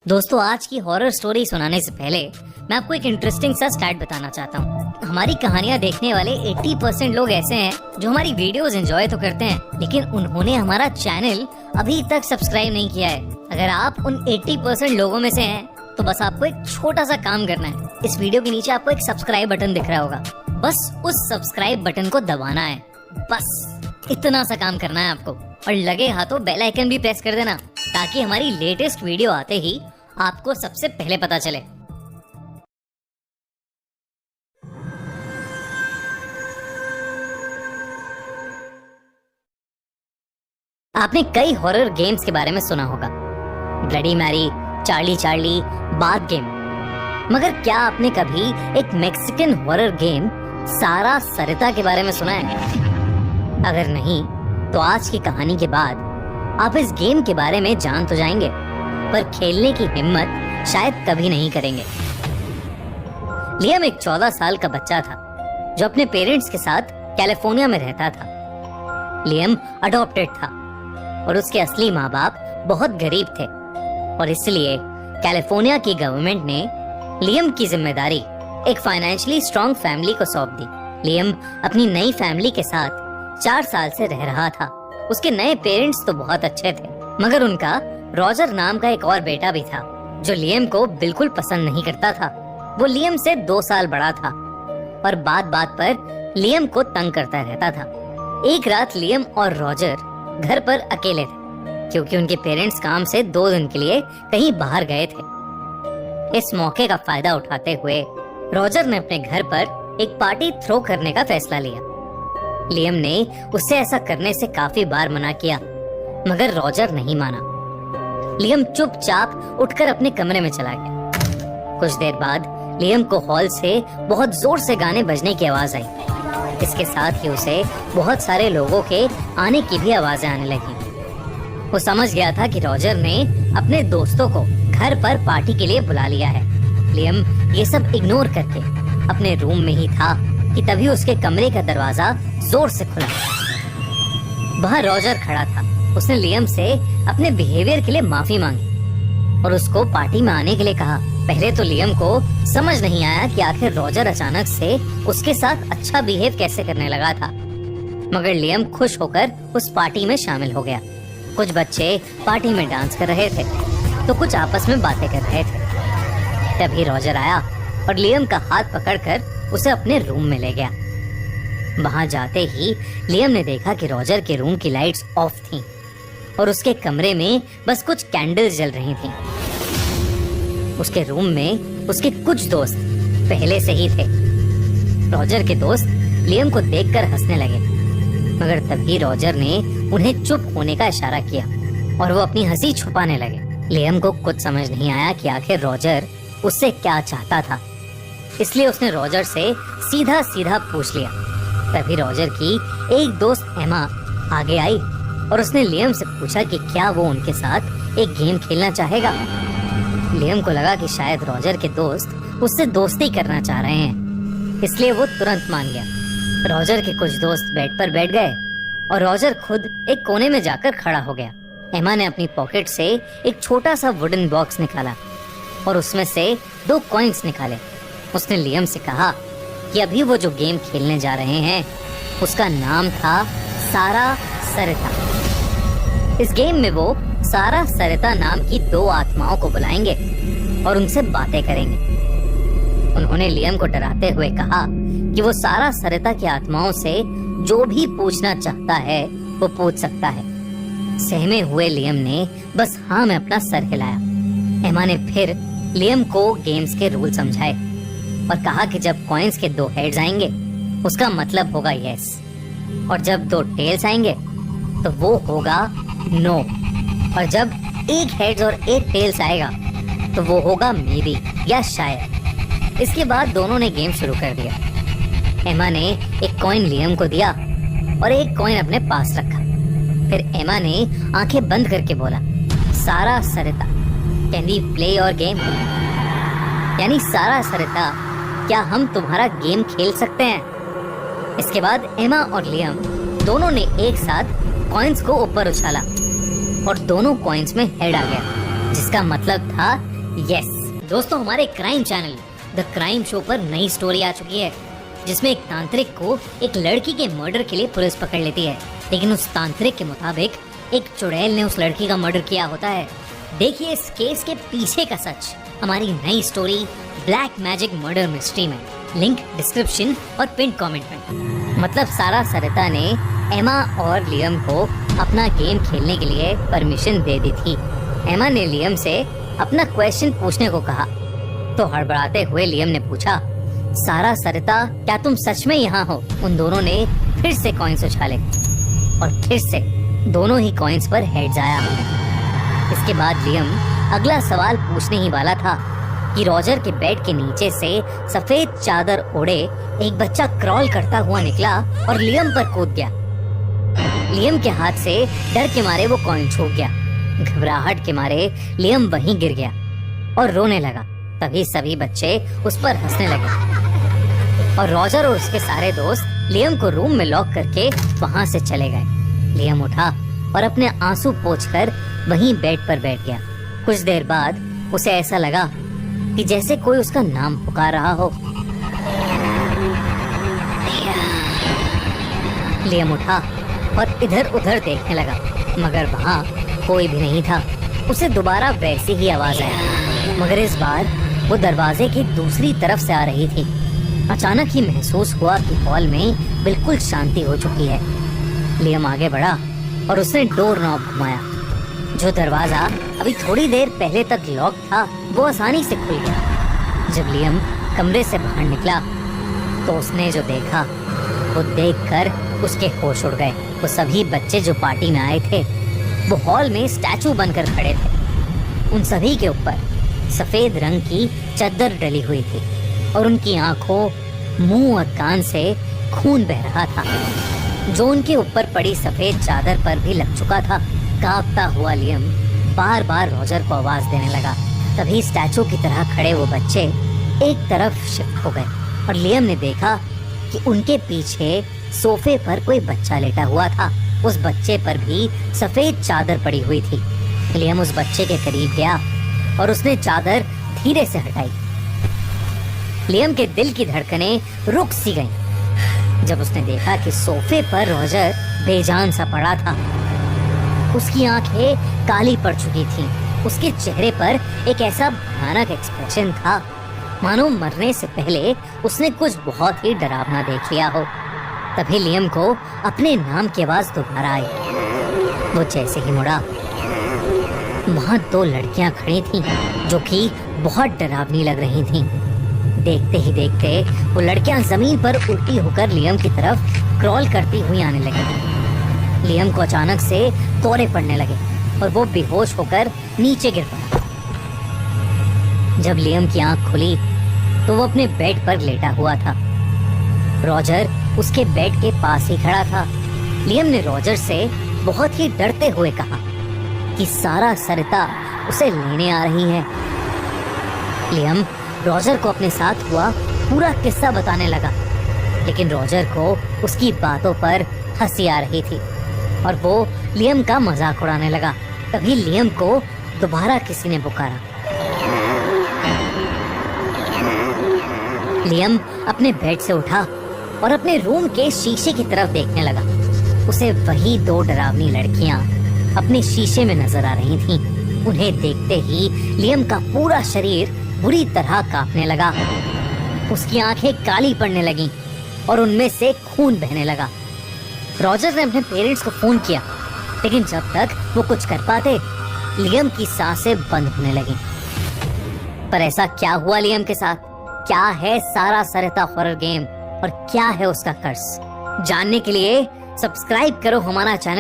दोस्तों, आज की हॉरर स्टोरी सुनाने से पहले मैं आपको एक इंटरेस्टिंग सा स्टैट बताना चाहता हूँ। हमारी कहानियाँ देखने वाले 80% लोग ऐसे हैं जो हमारी वीडियोस एंजॉय तो करते हैं, लेकिन उन्होंने हमारा चैनल अभी तक सब्सक्राइब नहीं किया है। अगर आप उन 80% लोगों में से हैं, तो बस आपको एक छोटा सा काम करना है। इस वीडियो के नीचे आपको एक सब्सक्राइब बटन दिख रहा होगा, बस उस सब्सक्राइब बटन को दबाना है। बस इतना सा काम करना है आपको, और लगे हाथों बेल आइकन भी प्रेस कर देना, ताकि हमारी लेटेस्ट वीडियो आते ही आपको सबसे पहले पता चले। आपने कई हॉरर गेम्स के बारे में सुना होगा, bloody Mary, Charlie Charlie, bath game, मगर क्या आपने कभी एक मैक्सिकन हॉरर गेम सारा सरिता के बारे में सुना है? अगर नहीं, तो आज की कहानी के बाद आप इस गेम के बारे में जान तो जाएंगे, पर खेलने की हिम्मत शायद कभी नहीं करेंगे। लियम एक 14 साल का बच्चा था जो अपने पेरेंट्स के साथ कैलिफोर्निया में रहता था। लियम अडॉप्टेड था और उसके असली माँ बाप बहुत गरीब थे, और इसलिए कैलिफोर्निया की गवर्नमेंट ने लियम की जिम्मेदारी एक फाइनेंशियली स्ट्रॉन्ग फैमिली को सौंप दी। लियम अपनी नई फैमिली के साथ 4 साल से रह रहा था। उसके नए पेरेंट्स तो बहुत अच्छे थे, मगर उनका रॉजर नाम का एक और बेटा भी था जो लियम को बिल्कुल पसंद नहीं करता था। वो लियम से 2 साल बड़ा था और बात बात पर लियम को तंग करता रहता था। एक रात लियम और रॉजर घर पर अकेले थे, क्योंकि उनके पेरेंट्स काम से 2 दिन के लिए कहीं बाहर गए थे। इस मौके का फायदा उठाते हुए रॉजर ने अपने घर पर एक पार्टी थ्रो करने का फैसला लिया। लियम ने उसे ऐसा करने से काफी बार मना किया, मगर रॉजर नहीं माना। लियम चुपचाप उठकर अपने कमरे में चला गया। कुछ देर बाद लियम को हॉल से बहुत जोर से गाने बजने की आवाज आई। इसके साथ ही उसे बहुत सारे लोगों के आने की भी आवाजें आने लगी। वो समझ गया था कि रॉजर ने अपने दोस्तों को घर पर पार्टी के लिए बुला लिया है। लियम ये सब इग्नोर करके अपने रूम में ही था कि तभी उसके कमरे का दरवाजा जोर से खुला। वहाँ रॉजर खड़ा था। उसने लियम से अपने बिहेवियर के लिए माफी मांगी और उसको पार्टी में आने के लिए कहा। पहले तो लियम को समझ नहीं आया कि आखिर रॉजर अचानक से उसके साथ अच्छा बिहेव कैसे करने लगा था, मगर लियम खुश होकर उस पार्टी में शामिल हो गया। कुछ बच्चे पार्टी में डांस कर रहे थे तो कुछ आपस में बातें कर रहे थे। तभी रॉजर आया और लियम का हाथ पकड़कर उसे अपने रूम में ले गया। वहां जाते ही लियम ने देखा कि रॉजर के रूम की लाइट्स ऑफ थीं और उसके कमरे में बस कुछ कैंडल्स जल रही थीं। उसके रूम में उसके कुछ दोस्त पहले से ही थे। रॉजर के दोस्त लियम को देखकर हंसने लगे, मगर तभी रॉजर ने उन्हें चुप होने का इशारा किया और वो अपनी हंसी छुपाने लगे। लियम को कुछ समझ नहीं आया कि आखिर रॉजर उससे क्या चाहता था, इसलिए उसने रॉजर से सीधा सीधा पूछ लिया। तभी रॉजर की एक दोस्त एमा आगे आई और उसने लियम से पूछा कि क्या वो उनके साथ एक गेम खेलना चाहेगा। लियम को लगा कि शायद रॉजर के दोस्त उससे दोस्ती करना चाह रहे हैं, इसलिए वो तुरंत मान गया। रॉजर के कुछ दोस्त बेड पर बैठ गए और रॉजर खुद एक कोने में जाकर खड़ा हो गया। एमा ने अपनी पॉकेट से एक छोटा सा वुडन बॉक्स निकाला और उसमें से 2 कॉइन्स निकाले। उसने लियम से कहा कि अभी वो जो गेम खेलने जा रहे हैं उसका नाम था सारा सरिता। इस गेम में वो सारा सरिता नाम की 2 आत्माओं को बुलाएंगे और उनसे बातें करेंगे। उन्होंने लियम को डराते हुए कहा कि वो सारा सरिता की आत्माओं से जो भी पूछना चाहता है वो पूछ सकता है। सहमे हुए लियम ने बस हाँ में अपना सर हिलाया। एमा ने फिर लियम को गेम्स के रूल समझाए और कहा कि जब कॉइन्स के 2 हेड्स आएंगे उसका मतलब होगा यस, और जब 2 टेल्स आएंगे तो वो होगा नो, और जब 1 हेड्स और 1 टेल्स आएगा तो वो होगा मेबी या शायद। इसके बाद दोनों ने गेम शुरू कर दिया। एमा ने एक कॉइन लियम को दिया और एक कॉइन अपने पास रखा। फिर एमा ने आंखें बंद करके बोला, Sara Sarita, can we play your game? यानी सारा सरिता, क्या हम तुम्हारा गेम खेल सकते हैं? इसके बाद एमा और लियम दोनों ने एक साथ कॉइन्स को ऊपर उछाला और दोनों कॉइन्स में हेड आ गया, जिसका मतलब था यस दोस्तों, हमारे crime channel the crime show पर नई स्टोरी आ चुकी है, जिसमें एक तांत्रिक को एक लड़की के मर्डर के लिए पुलिस पकड़ लेती है, लेकिन उस तांत्रिक के मुताबिक एक चुड़ैल ने उस लड़की का मर्डर किया होता है। देखिए इस केस के पीछे का सच हमारी नई story black magic murder mystery में। लिंक डिस्क्रिप्शन और पिन कमेंट में। मतलब सारा सरिता ने एमा और लियम को अपना गेम खेलने के लिए परमिशन दे दी थी। एमा ने लियम से अपना क्वेश्चन पूछने को कहा तो हड़बड़ाते हुए लियम ने पूछा, सारा सरिता क्या तुम सच में यहाँ हो? उन दोनों ने फिर से कॉइन्स उछाले और फिर से दोनों ही कॉइन्स पर हेड्स आया। इसके बाद लियम अगला सवाल पूछने ही वाला था कि रॉजर के बेड के नीचे से सफेद चादर ओढ़े एक बच्चा क्रॉल करता हुआ निकला और लियम पर कूद गया। लियम के हाथ से डर के मारे वो कॉइन छूट गया। घबराहट के मारे लियम वहीं गिर गया और रोने लगा। तभी सभी बच्चे उस पर हंसने लगे और रॉजर और उसके सारे दोस्त लियम को रूम में लॉक करके वहां से चले गए। लियम उठा और अपने आंसू पोंछकर वहीं बेड पर बैठ गया। कुछ देर बाद उसे ऐसा लगा कि जैसे कोई उसका नाम पुकार रहा हो। लियम उठा और इधर उधर देखने लगा, मगर वहाँ कोई भी नहीं था। उसे दोबारा वैसी ही आवाज आई, मगर इस बार वो दरवाजे की दूसरी तरफ से आ रही थी। अचानक ही महसूस हुआ कि हॉल में बिल्कुल शांति हो चुकी है। लियम आगे बढ़ा और उसने डोर नॉब घुमाया। जो दरवाजा अभी थोड़ी देर पहले तक लॉक था वो आसानी से खुल गया। जब लियम कमरे से बाहर निकला तो उसने जो देखा वो देखकर उसके होश उड़ गए। वो सभी बच्चे जो पार्टी में आए थे वो हॉल में स्टैचू बनकर खड़े थे। उन सभी के ऊपर सफेद रंग की चद्दर डली हुई थी और उनकी आंखों, मुंह और कान से खून बह रहा था, जो उनके ऊपर पड़ी सफेद चादर पर भी लग चुका था। कांपता हुआ लियम बार बार रॉजर को आवाज देने लगा। तभी स्टैचू की तरह खड़े वो बच्चे एक तरफ शिफ्ट हो गए और लियम ने देखा कि उनके पीछे सोफे पर कोई बच्चा लेटा हुआ था। उस बच्चे पर भी सफेद चादर पड़ी हुई थी। लियम उस बच्चे के करीब गया और उसने चादर धीरे से हटाई। लियम के दिल की धड़कनें रुक सी गईं जब उसने देखा कि सोफे पर रॉजर बेजान सा पड़ा था। उसकी आंखें काली पड़ चुकी थीं। उसके चेहरे पर एक ऐसा भयानक एक्सप्रेशन था मानो मरने से पहले उसने कुछ बहुत ही डरावना देख लिया हो। तभी लियम को अपने नाम की आवाज दोबारा आई। वो जैसे ही मुड़ा, वहां दो लड़कियां खड़ी थीं जो कि बहुत डरावनी लग रही थीं। देखते ही देखते वो लड़कियां जमीन पर उल्टी होकर लियम की तरफ क्रॉल करती हुई आने लगी। लियम को अचानक से दौरे पड़ने लगे और वो बेहोश होकर नीचे गिर पड़ा। जब लियम की आंख खुली तो वो अपने बेड पर लेटा हुआ था। रॉजर उसके बेड के पास ही खड़ा था। लियम ने रॉजर से बहुत ही डरते हुए कहा कि सारा सरिता उसे लेने आ रही है। लियम रॉजर को अपने साथ हुआ पूरा किस्सा बताने लगा, लेकिन रॉजर को उसकी बातों पर हंसी आ रही थी और वो लियम का मजाक उड़ाने लगा। तभी लियम को दोबारा किसी ने पुकारा। लियम अपने बेड से उठा और अपने रूम के शीशे की तरफ देखने लगा। उसे वही दो डरावनी लड़कियां अपने शीशे में नजर आ रही थीं। उन्हें देखते ही लियम का पूरा शरीर बुरी तरह कांपने लगा। उसकी आंखें काली पड़ने लगीं और उनमें से खून बहने लगा। रॉजर ने अपने पेरेंट्स को फोन किया, लेकिन जब तक वो कुछ कर पाते लियम की सांसें बंद होने लगीं। पर ऐसा क्या हुआ लियम के साथ? क्या है सारा सरिता हॉरर गेम और क्या है उसका कर्स? जानने के लिए सब्सक्राइब करो हमारा चैनल।